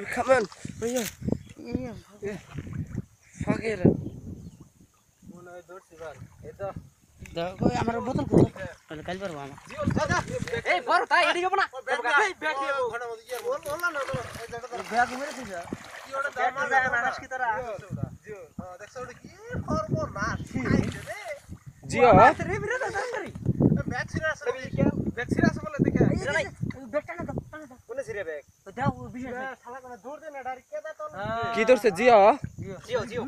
Come on. Fuck it. দেখো আমার বোতল কো তাহলে কাল পারবো আমার এই বড় তাই এডি যাব না এই ব্যাগ দিয়ে ঘটা মত ইয়ার ওলা না এই জায়গাটা ব্যাগ মেরে দিছ কি ওটা দাম জায়গা না হাস কি তারা জিও হ্যাঁ দেখছ ওটা কি করব না খাইছে রে জিও রে বিরে দাম করি ব্যাগ ছিরা আছে ব্যাগ ছিরা আছে বলে দেখে নাই ব্যাগটা না দাও কোনে ছিরে ব্যাগ তো দাও বিশেষ শালা কোন দৌড় দে না ডাইরেক্ট কে দাও কি দৌড়ছে জিও জিও জিও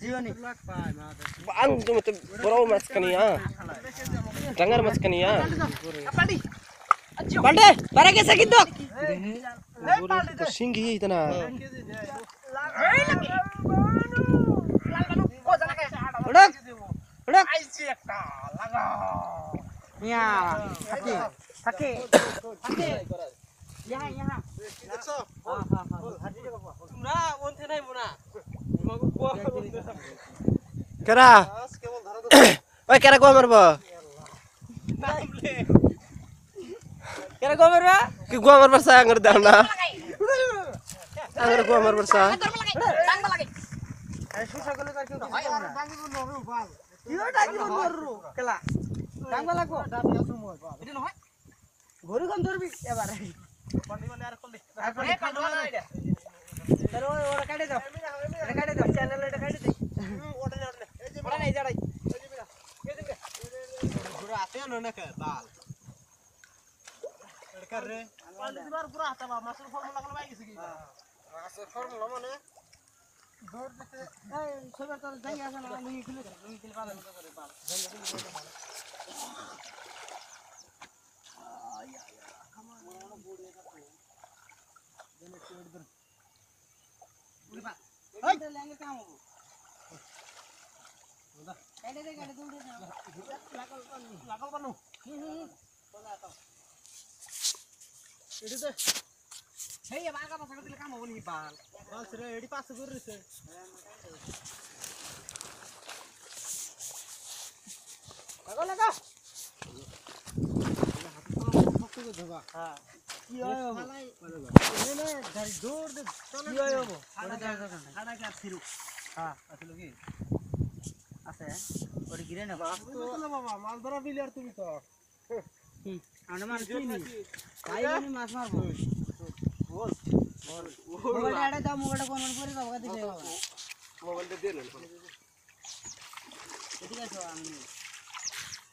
জিও নি ang tuh bro mas kania dangar mas kania pandi pandi bara ke sakit dok to singhi itana udah udah aisi ekta laga ya thake यहाँ यहाँ देखो हां हां हां हाजी रे बाबा तुमरा ओनथे নাই মোনা তোমাকে কোয়া কেরা ওই কেরা কো মারবো নাইলে কেরা কো মারবা কি গো মারবা সা আঙ্গুর দাও না আঙ্গুর গো মারবা সা ডাঙ্গা লাগে এই সুসা গলে কার কেউ হয় আর ডাঙ্গি বল নরু বাল কিও ডাঙ্গি বল নরু কেলা ডাঙ্গা লাগবো ডাঙ্গি আসু মই বাল এটা নহয় ঘড়ি কোন ধরবি এবারে পানি মানে আর কল দে আর কাটো না এটা তার ওরা কাটে দাও এটা কাটে দাও চ্যানেল এটা কাটে দে ওটা না এই যে বড় নাই যাড়াই এই যে বিরা এই দিকে পুরো আতে না কে বাল এটা কর রে পানি দিবার পুরো হাতে বা মাছের ফর্মুলা গুলো পাই গেছে কি মাছের ফর্মুলা মানে দৌড় দিতে এই সবার তো যাই আসে না লুঙ্গি খুলে পাবেন করে বাল কি হয় এনে ধর দৌড় দে চল কি হয় বাবু ওটা খাড়া কা ফিরু হ্যাঁ আসলে কি আছে ওরে গিরে না বাবা তো বাবা মাছ ধরা বিলে আর তুমি তো আমরা মাছ চিনি ভাইনি মাছ মারবো বল মোবাইলটা দাও মোবাইলটা কোন করে বাবা দিলে মোবাইলটা দে না এদিকে আসো আমি